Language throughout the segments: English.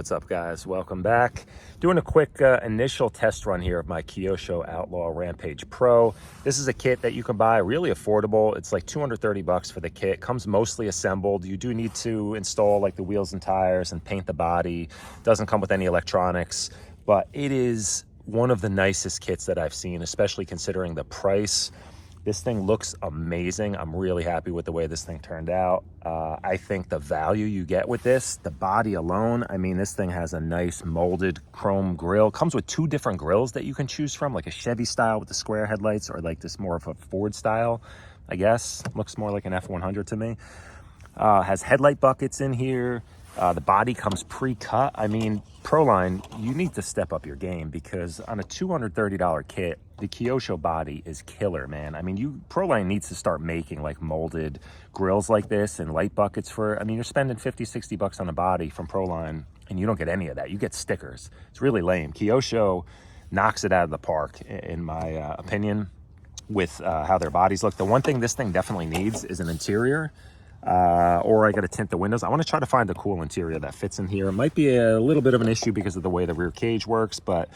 What's up, guys? Welcome back. Doing a quick initial test run here of my Kyosho Outlaw Rampage Pro. This is a kit that you can buy really affordable. It's like 230 bucks for the kit. Comes mostly assembled. You do need to install like the wheels and tires and paint the body. Doesn't come with any electronics, but it is one of the nicest kits that I've seen, especially considering the price. This thing looks amazing. I'm really happy with the way this thing turned out. I think the value you get with this, the body alone, I mean, this thing has a nice molded chrome grille. Comes with two different grills that you can choose from, like a Chevy style with the square headlights or like this more of a Ford style, I guess. Looks more like an F100 to me. Has headlight buckets in here. The body comes pre-cut. I mean, Proline, you need to step up your game because on a $230 kit, the Kyosho body is killer, man. I mean, Proline needs to start making like molded grills like this and light buckets for, I mean, you're spending 50, 60 bucks on a body from Proline and you don't get any of that. You get stickers. It's really lame. Kyosho knocks it out of the park, in my opinion, with how their bodies look. The one thing this thing definitely needs is an interior. Or I got to tint the windows. I want to try to find a cool interior that fits in here. It might be a little bit of an issue because of the way the rear cage works, but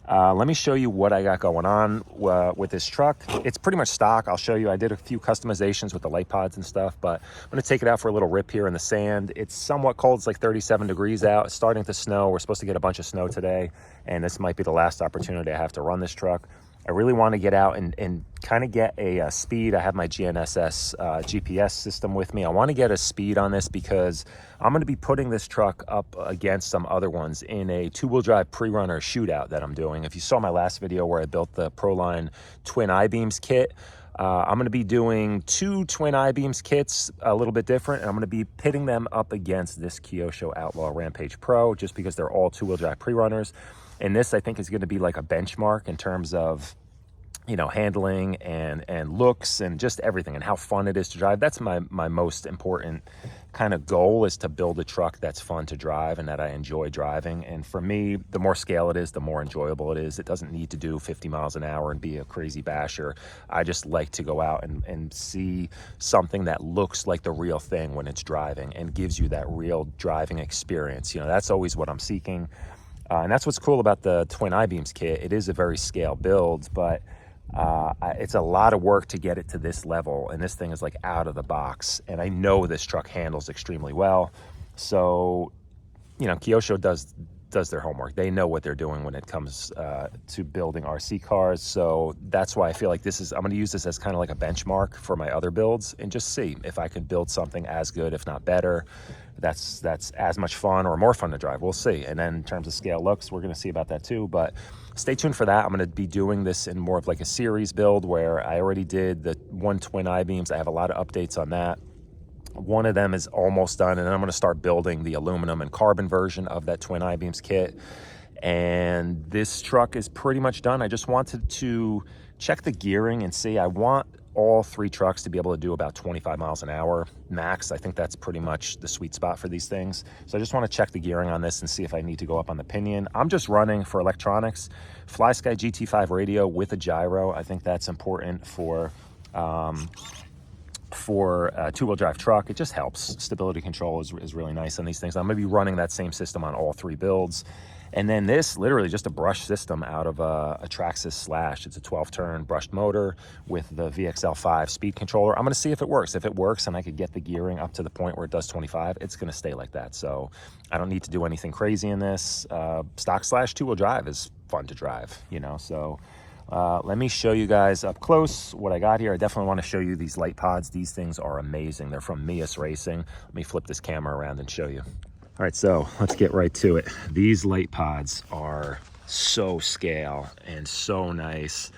let me show you what I got going on with this truck. It's pretty much stock. I'll show you. I did a few customizations with the light pods and stuff, but I'm going to take it out for a little rip here in the sand. It's somewhat cold. It's like 37 degrees out. It's starting to snow. We're supposed to get a bunch of snow today, and this might be the last opportunity I have to run this truck. I really want to get out and kind of get a speed. I have my GNSS GPS system with me. I want to get a speed on this because I'm going to be putting this truck up against some other ones in a 2WD Prerunner shootout that I'm doing. If you saw my last video where I built the Proline twin I-beams kit, I'm going to be doing two twin I-beams kits, a little bit different, and I'm going to be pitting them up against this Kyosho Outlaw Rampage Pro just because they're all 2WD Prerunners. And this, I think, is going to be like a benchmark in terms of, you know, handling and looks and just everything and how fun it is to drive. That's my most important kind of goal, is to build a truck that's fun to drive and that I enjoy driving. And for me, the more scale it is, the more enjoyable it is. It doesn't need to do 50 miles an hour and be a crazy basher. I just like to go out and see something that looks like the real thing when it's driving and gives you that real driving experience. You know, that's always what I'm seeking. And that's what's cool about the twin I-beams kit. It is a very scale build, but it's a lot of work to get it to this level. And this thing is like out of the box. And I know this truck handles extremely well. So, you know, Kyosho does their homework. They know what they're doing when it comes to building RC cars. So that's why I feel like I'm going to use this as kind of like a benchmark for my other builds and just see if I can build something as good, if not better. That's as much fun or more fun to drive. We'll see. And then in terms of scale looks, we're going to see about that too. But stay tuned for that. I'm going to be doing this in more of like a series build where I already did the one twin I-beams. I have a lot of updates on that. One of them is almost done, and then I'm going to start building the aluminum and carbon version of that twin I-beams kit. And this truck is pretty much done. I just wanted to check the gearing and see. I want all three trucks to be able to do about 25 miles an hour max. I think that's pretty much the sweet spot for these things. So I just want to check the gearing on this and see if I need to go up on the pinion. I'm just running for electronics, FlySky GT5 radio with a gyro. I think that's important for a two-wheel drive truck. It just helps. Stability control is really nice on these things. I'm going to be running that same system on all three builds. And then this, literally just a brush system out of a Traxxas Slash. It's a 12-turn brushed motor with the VXL5 speed controller. I'm going to see if it works. If it works and I could get the gearing up to the point where it does 25, it's going to stay like that. So I don't need to do anything crazy in this. Stock Slash two-wheel drive is fun to drive, you know. So let me show you guys up close what I got here. I definitely want to show you these light pods. These things are amazing. They're from Mias Racing. Let me flip this camera around and show you. All right, so let's get right to it. These light pods are so scale and so nice.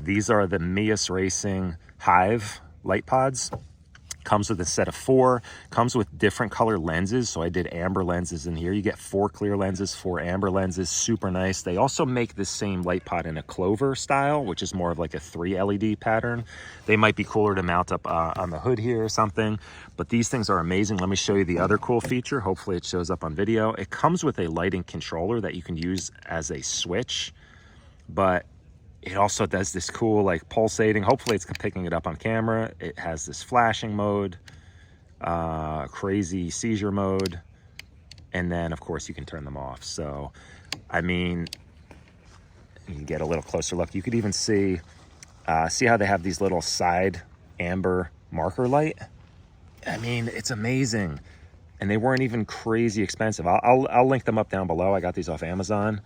These are the Mias Racing Hive light pods. Comes with a set of 4, comes with different color lenses. So I did amber lenses in here. You get 4 clear lenses, 4 amber lenses, super nice. They also make this same light pod in a clover style, which is more of like a 3 LED pattern. They might be cooler to mount up on the hood here or something, but these things are amazing. Let me show you the other cool feature. Hopefully it shows up on video. It comes with a lighting controller that you can use as a switch, but it also does this cool like pulsating. Hopefully it's picking it up on camera. It has this flashing mode, crazy seizure mode, and then of course you can turn them off. So, I mean, you can get a little closer look. You could even see how they have these little side amber marker light. I mean, it's amazing. And they weren't even crazy expensive. I'll link them up down below. I got these off Amazon.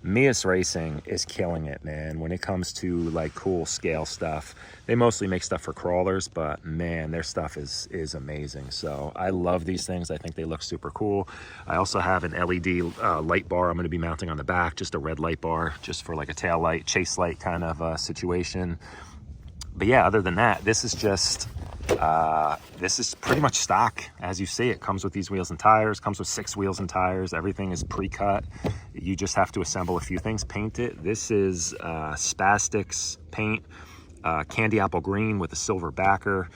Mias Racing is killing it, man, when it comes to like cool scale stuff. They mostly make stuff for crawlers, but man, their stuff is amazing. So I love these things. I think they look super cool. I also have an LED light bar I'm going to be mounting on the back, just a red light bar, just for like a tail light, chase light kind of situation. But yeah, other than that, this is just this is pretty much stock as you see it. Comes with these wheels and tires, comes with 6 wheels and tires. Everything is pre-cut. You just have to assemble a few things, paint it. This is Spastics paint, candy apple green with a silver backer,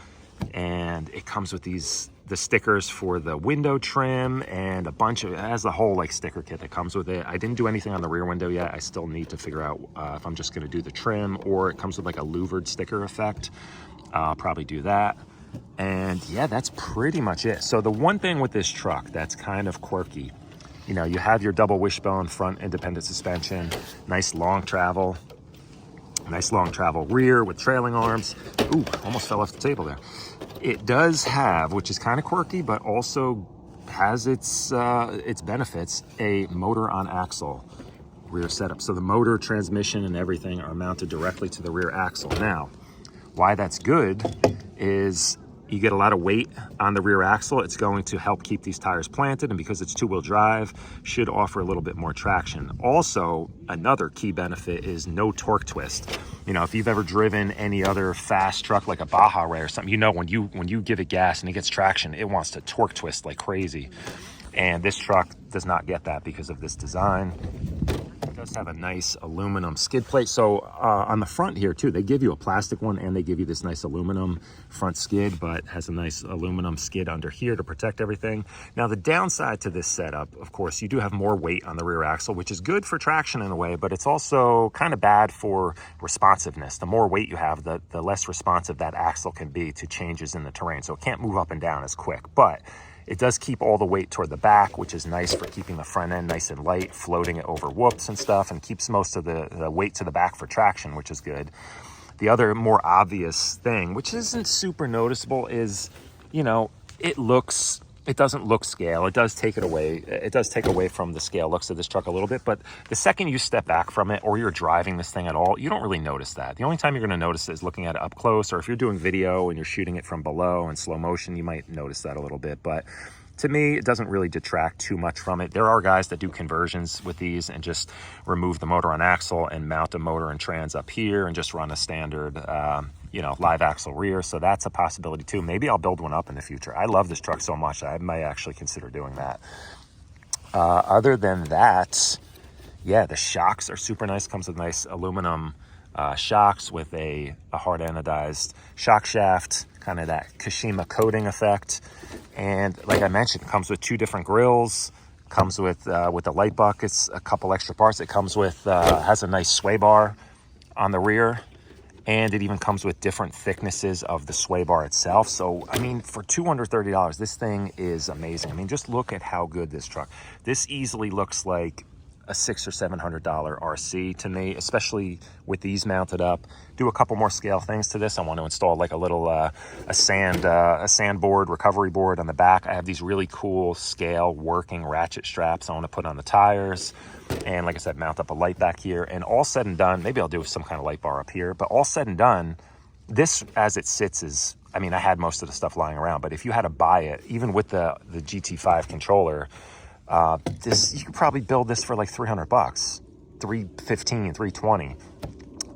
and it comes with the stickers for the window trim and a bunch of, it has the whole like sticker kit that comes with it. I didn't do anything on the rear window yet. I still need to figure out if I'm just going to do the trim, or it comes with like a louvered sticker effect. I'll probably do that. And yeah, that's pretty much it. So the one thing with this truck that's kind of quirky, you know, you have your double wishbone front independent suspension, nice long travel rear with trailing arms. Ooh, almost fell off the table there. It does have, which is kind of quirky, but also has its benefits, a motor on axle rear setup. So the motor, transmission, and everything are mounted directly to the rear axle. Now, why that's good is you get a lot of weight on the rear axle. It's going to help keep these tires planted, and because it's 2-wheel drive, should offer a little bit more traction. Also, another key benefit is no torque twist. You know, if you've ever driven any other fast truck like a Baja Ray or something, you know when you give it gas and it gets traction, it wants to torque twist like crazy. And this truck does not get that because of this design. It does have a nice aluminum skid plate. So on the front here too, they give you a plastic one and they give you this nice aluminum front skid, but has a nice aluminum skid under here to protect everything. Now the downside to this setup, of course, you do have more weight on the rear axle, which is good for traction in a way, but it's also kind of bad for responsiveness. The more weight you have, the less responsive that axle can be to changes in the terrain. So it can't move up and down as quick, but it does keep all the weight toward the back, which is nice for keeping the front end nice and light, floating it over whoops and stuff, and keeps most of the weight to the back for traction, which is good. The other more obvious thing, which isn't super noticeable, is, you know, it doesn't look scale. It does take it away. It does take away from the scale looks of this truck a little bit, but the second you step back from it or you're driving this thing at all, you don't really notice that. The only time you're going to notice it is looking at it up close, or if you're doing video and you're shooting it from below in slow motion, you might notice that a little bit. But to me, it doesn't really detract too much from it. There are guys that do conversions with these and just remove the motor on axle and mount a motor and trans up here and just run a standard you know, live axle rear. So that's a possibility too. Maybe I'll build one up in the future. I love this truck so much, I might actually consider doing that. Other than that, yeah, the shocks are super nice. Comes with nice aluminum shocks with a hard anodized shock shaft, kind of that Kashima coating effect. And like I mentioned, it comes with 2 different grills. Comes with the light buckets, a couple extra parts. It comes with, has a nice sway bar on the rear. And it even comes with different thicknesses of the sway bar itself. So, I mean, for $230, this thing is amazing. I mean, just look at how good this truck. This easily looks like a $600 or $700 RC to me, especially with these mounted up. Do a couple more scale things to this. I want to install like a little a sand board, recovery board on the back. I have these really cool scale working ratchet straps I want to put on the tires. And like I said, mount up a light back here. And all said and done, maybe I'll do some kind of light bar up here, but all said and done, this as it sits is, I mean, I had most of the stuff lying around, but if you had to buy it, even with the GT5 controller, this, you could probably build this for like $300, $315,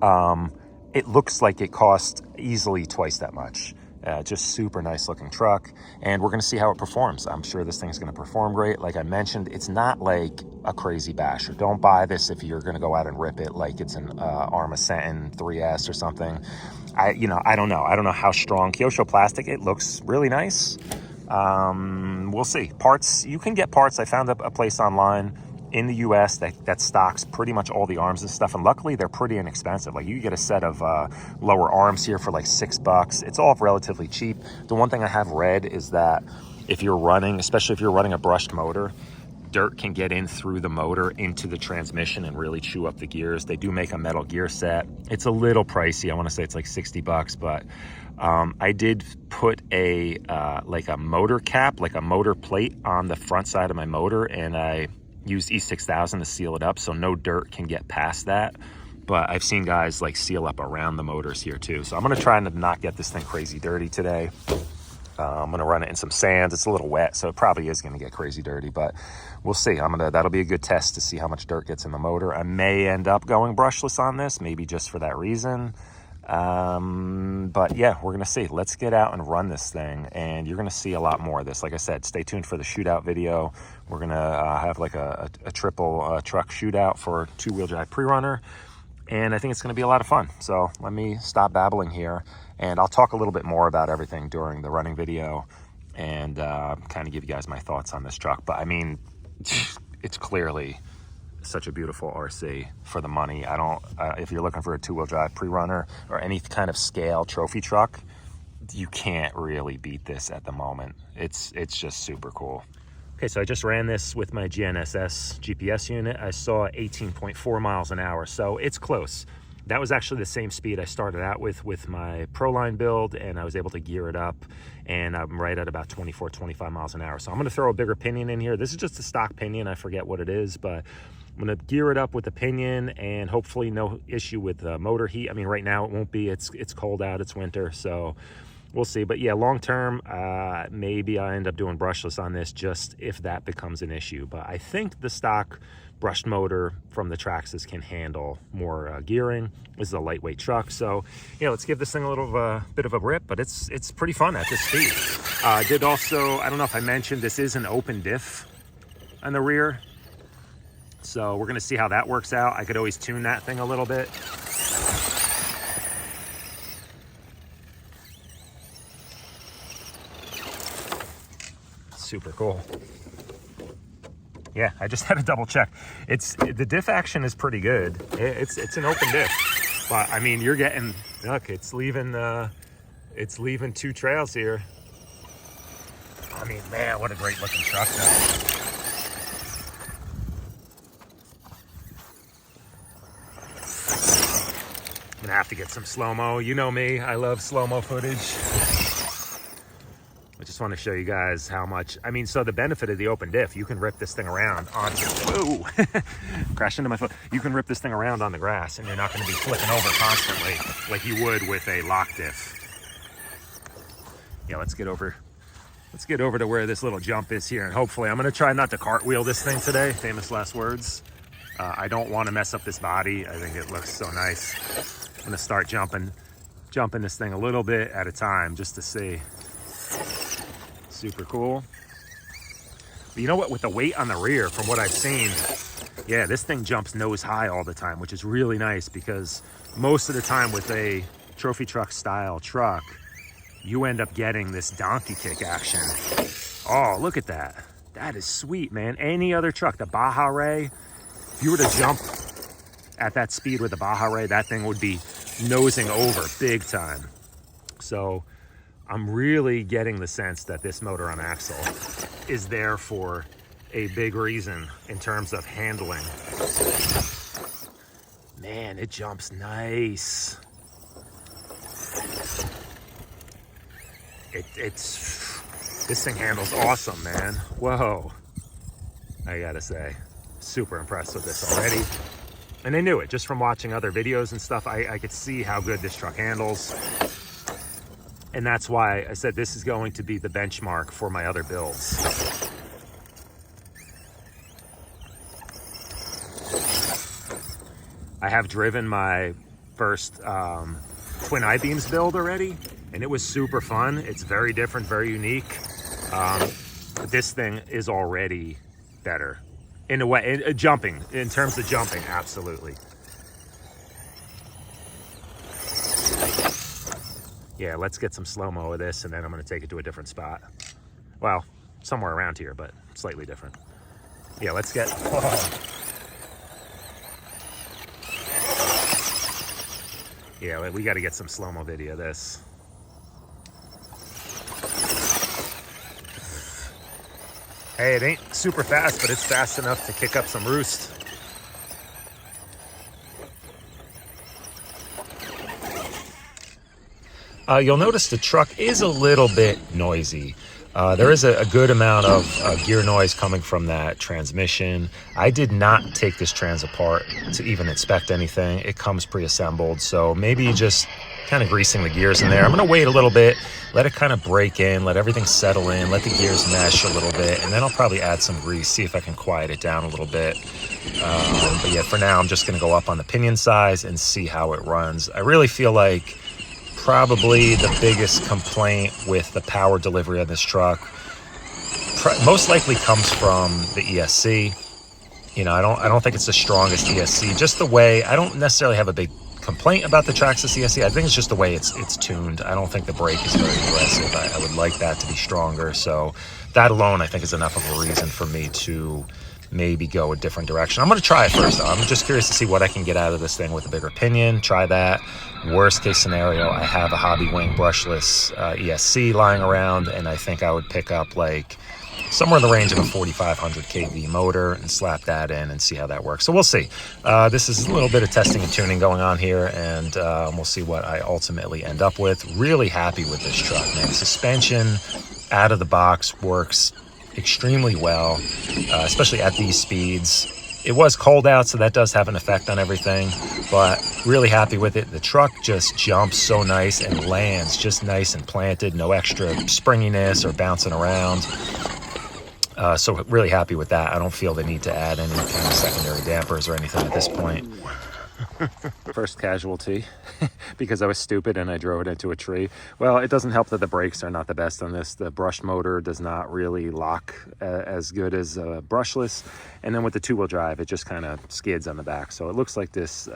$320. It looks like it cost easily twice that much. Just super nice looking truck, and we're going to see how it performs. I'm sure this thing's going to perform great. Like I mentioned, it's not like a crazy basher. Don't buy this if you're going to go out and rip it like it's an Arma Sentin 3S or something. I don't know. I don't know how strong. Kyosho plastic, it looks really nice. We'll see. Parts, you can get parts. I found a place online in the US that stocks pretty much all the arms and stuff, and luckily they're pretty inexpensive. Like, you get a set of lower arms here for like $6. It's all relatively cheap. The one thing I have read is that if you're running, especially if you're running a brushed motor, dirt can get in through the motor into the transmission and really chew up the gears. They do make a metal gear set. It's a little pricey. I want to say it's like $60, but I did put a like a motor cap, like a motor plate on the front side of my motor, and I used E6000 to seal it up so no dirt can get past that. But I've seen guys like seal up around the motors here too. So I'm going to try to not get this thing crazy dirty today. I'm going to run it in some sand. It's a little wet, so it probably is going to get crazy dirty, but we'll see. That'll be a good test to see how much dirt gets in the motor. I may end up going brushless on this, maybe just for that reason. But yeah, we're going to see. Let's get out and run this thing, and you're going to see a lot more of this. Like I said, stay tuned for the shootout video. We're going to have like a triple truck shootout for 2-wheel drive Prerunner, and I think it's going to be a lot of fun. So let me stop babbling here, and I'll talk a little bit more about everything during the running video and kind of give you guys my thoughts on this truck. But I mean, it's clearly such a beautiful RC for the money. I don't, if you're looking for a 2-wheel drive Prerunner or any kind of scale trophy truck, you can't really beat this at the moment. It's just super cool. Okay, so I just ran this with my GNSS GPS unit. I saw 18.4 miles an hour, so it's close. That was actually the same speed I started out with my Proline build, and I was able to gear it up, and I'm right at about 24, 25 miles an hour. So I'm gonna throw a bigger pinion in here. This is just a stock pinion, I forget what it is, but I'm gonna gear it up with the pinion, and hopefully no issue with motor heat. I mean, right now it won't be, it's cold out, it's winter, so we'll see. But yeah, long term, maybe I end up doing brushless on this, just if that becomes an issue. But I think the stock brushed motor from the Traxxas can handle more gearing. This is a lightweight truck, so yeah, let's give this thing a little bit of a rip. But it's pretty fun at this speed. Did also, I don't know if I mentioned, this is an open diff on the rear, so we're gonna see how that works out. I could always tune that thing a little bit. Super cool. Yeah, I just had to double check. The diff action is pretty good. It's an open diff, but I mean, you're getting, look, it's leaving 2 trails here. I mean, man, what a great looking truck though. I'm gonna have to get some slow-mo. You know me, I love slow-mo footage. I just want to show you guys how much, I mean, so the benefit of the open diff, you can rip this thing around on, whoa, crashed into my foot. You can rip this thing around on the grass, and you're not going to be flipping over constantly like you would with a lock diff. Yeah, let's get over to where this little jump is here, and hopefully I'm going to try not to cartwheel this thing today. Famous last words. I don't want to mess up this body. I think it looks so nice. I'm going to start jumping this thing a little bit at a time just to see. Super cool. But you know what, with the weight on the rear, from what I've seen, yeah, this thing jumps nose high all the time, which is really nice, because most of the time with a trophy truck style truck, you end up getting this donkey kick action. Oh, look at that. That is sweet, man. Any other truck, the Baja Ray, if you were to jump at that speed with the Baja Ray, that thing would be nosing over big time. So I'm really getting the sense that this motor on axle is there for a big reason in terms of handling. Man, it jumps nice. This thing handles awesome, man. Whoa. I gotta say, super impressed with this already. And I knew it just from watching other videos and stuff. I could see how good this truck handles. And that's why I said this is going to be the benchmark for my other builds. I have driven my first twin I-beams build already, and it was super fun. It's very different, very unique. This thing is already better. In a way, jumping, in terms of jumping, absolutely. Yeah, let's get some slow-mo of this, and then I'm going to take it to a different spot. Well, somewhere around here, but slightly different. Yeah, let's get... Yeah, we got to get some slow-mo video of this. Hey, it ain't super fast, but it's fast enough to kick up some roost. You'll notice the truck is a little bit noisy. There is a good amount of gear noise coming from that transmission. I did not take this trans apart to even inspect anything. It comes pre-assembled, so maybe just kind of greasing the gears in there. I'm going to wait a little bit, let it kind of break in, let everything settle in, let the gears mesh a little bit, and then I'll probably add some grease, see if I can quiet it down a little bit. But yeah, for now, I'm just going to go up on the pinion size and see how it runs. I really feel like probably the biggest complaint with the power delivery of this truck most likely comes from the ESC. You know, I don't think it's the strongest ESC. Just the way, I don't necessarily have a big complaint about the Traxxas ESC. I think it's just the way it's tuned. I don't think the brake is very aggressive. I would like that to be stronger. So that alone, I think, is enough of a reason for me to maybe go a different direction. I'm going to try it first, though. I'm just curious to see what I can get out of this thing with a bigger pinion. Try that. Worst case scenario, I have a Hobby Wing brushless ESC lying around, and I think I would pick up like somewhere in the range of a 4,500 kV motor and slap that in and see how that works. So we'll see. This is a little bit of testing and tuning going on here, and we'll see what I ultimately end up with. Really happy with this truck, man. Suspension out of the box works extremely well, especially at these speeds. It was cold out, so that does have an effect on everything, but really happy with it. The truck just jumps so nice and lands just nice and planted, no extra springiness or bouncing around. So really happy with that. I don't feel the need to add any kind of secondary dampers or anything at this point. First casualty because I was stupid and I drove it into a tree. Well, it doesn't help that the brakes are not the best on this. The brush motor does not really lock as good as brushless. And then with the two-wheel drive, it just kind of skids on the back. So it looks like this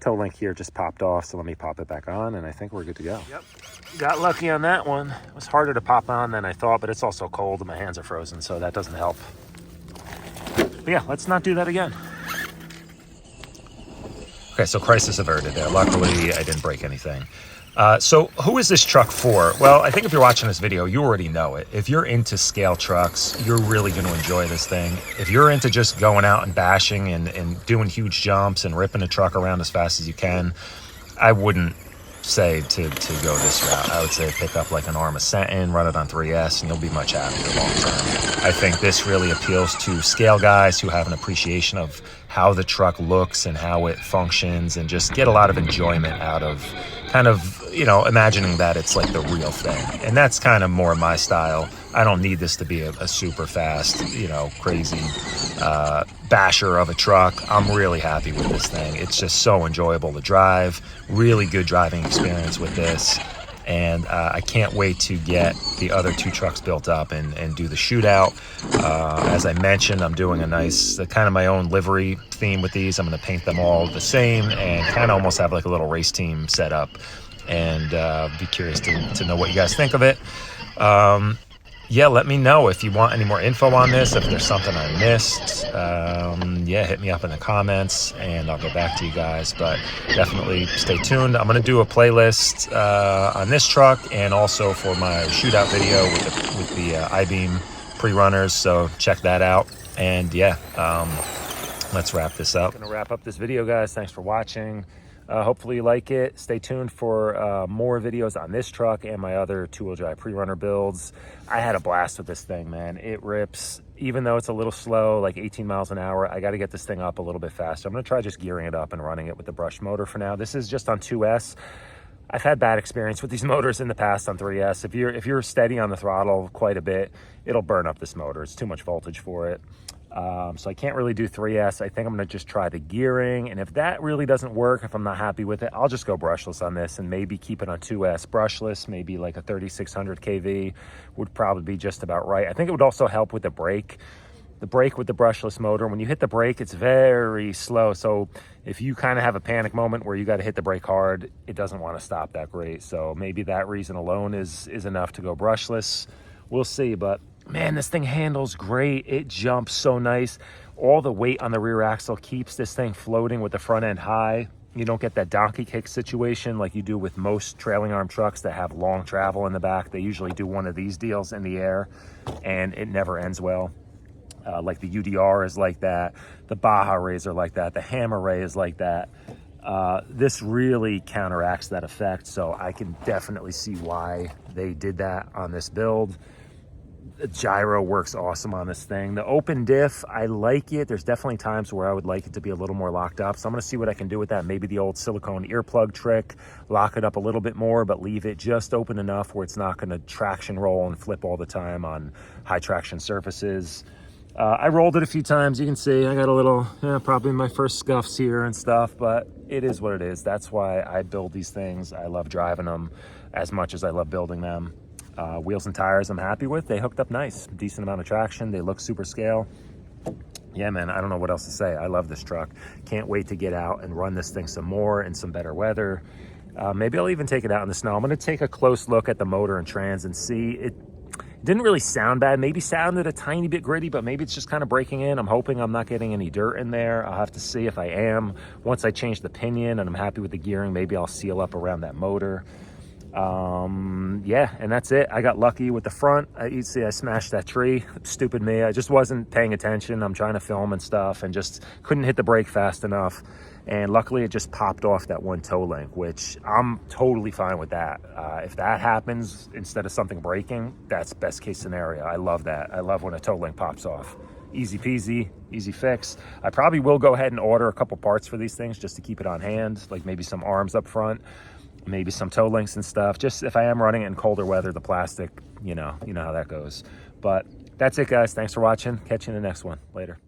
toe link here just popped off. So let me pop it back on and I think we're good to go. Yep. Got lucky on that one. It was harder to pop on than I thought, but it's also cold and my hands are frozen, so that doesn't help. But yeah, let's not do that again. Okay, so crisis averted there. Luckily, I didn't break anything. So who is this truck for? Well, I think if you're watching this video, you already know it. If you're into scale trucks, you're really going to enjoy this thing. If you're into just going out and bashing and doing huge jumps and ripping a truck around as fast as you can, I wouldn't say to go this route. I would say pick up like an ARRMA Sentin, run it on 3S, and you'll be much happier long term. I think this really appeals to scale guys who have an appreciation of how the truck looks and how it functions, and just get a lot of enjoyment out of kind of, you know, imagining that it's like the real thing. And that's kind of more my style. I don't need this to be a super fast, you know, crazy basher of a truck. I'm really happy with this thing. It's just so enjoyable to drive. Really good driving experience with this. And I can't wait to get the other two trucks built up and do the shootout. As I mentioned, I'm doing a nice, kind of my own livery theme with these. I'm going to paint them all the same and kind of almost have like a little race team set up. And be curious to know what you guys think of it. Yeah, let me know if you want any more info on this, if there's something I missed. Yeah, hit me up in the comments and I'll get back to you guys, but definitely stay tuned. I'm going to do a playlist on this truck and also for my shootout video with the I-beam pre-runners, so check that out. And yeah, let's wrap this up. I'm going to wrap up this video, guys. Thanks for watching. Hopefully you like it. Stay tuned for more videos on this truck and my other two-wheel drive pre-runner builds. I had a blast with this thing, man. It rips. Even though it's a little slow, like 18 miles an hour, I got to get this thing up a little bit faster. I'm going to try just gearing it up and running it with the brush motor for now. This is just on 2S. I've had bad experience with these motors in the past on 3S. If you're steady on the throttle quite a bit, it'll burn up this motor. It's too much voltage for it. So I can't really do 3S. I think I'm going to just try the gearing. And if that really doesn't work, if I'm not happy with it, I'll just go brushless on this and maybe keep it on 2S brushless. Maybe like a 3,600 kV would probably be just about right. I think it would also help with the brake. The brake with the brushless motor, when you hit the brake, it's very slow. So if you kind of have a panic moment where you got to hit the brake hard, it doesn't want to stop that great. So maybe that reason alone is enough to go brushless. We'll see, but Man, this thing handles great. It jumps so nice. All the weight on the rear axle keeps this thing floating with the front end high. You don't get that donkey kick situation like you do with most trailing arm trucks that have long travel in the back. They usually do one of these deals in the air and it never ends well. Like the UDR is like that. The Baja Rays are like that. The Hammer Ray is like that. This really counteracts that effect. So I can definitely see why they did that on this build. The gyro works awesome on this thing. The open diff, I like it. There's definitely times where I would like it to be a little more locked up. So I'm gonna see what I can do with that. Maybe the old silicone earplug trick, lock it up a little bit more, but leave it just open enough where it's not gonna traction roll and flip all the time on high traction surfaces. I rolled it a few times. You can see I got a little, probably my first scuffs here and stuff, but it is what it is. That's why I build these things. I love driving them as much as I love building them. Wheels and tires I'm happy with. They hooked up nice, decent amount of traction. They look super scale. Yeah, man, I don't know what else to say. I love this truck. Can't wait to get out and run this thing some more in some better weather. Maybe I'll even take it out in the snow. I'm gonna take a close look at the motor and trans and see. It didn't really sound bad. Maybe sounded a tiny bit gritty, but maybe it's just kind of breaking in. I'm hoping I'm not getting any dirt in there. I'll have to see if I am. Once I change the pinion and I'm happy with the gearing, maybe I'll seal up around that motor. Yeah, and that's it. I got lucky with the front. You see I smashed that tree. Stupid me. I just wasn't paying attention. I'm trying to film and stuff and just couldn't hit the brake fast enough. And luckily it just popped off that one toe link, which I'm totally fine with that. If that happens instead of something breaking, that's best case scenario. I love that. I love when a toe link pops off. Easy peasy, easy fix. I probably will go ahead and order a couple parts for these things just to keep it on hand, like maybe some arms up front, maybe some toe links and stuff. Just if I am running it in colder weather, the plastic, you know how that goes. But that's it, guys. Thanks for watching. Catch you in the next one. Later.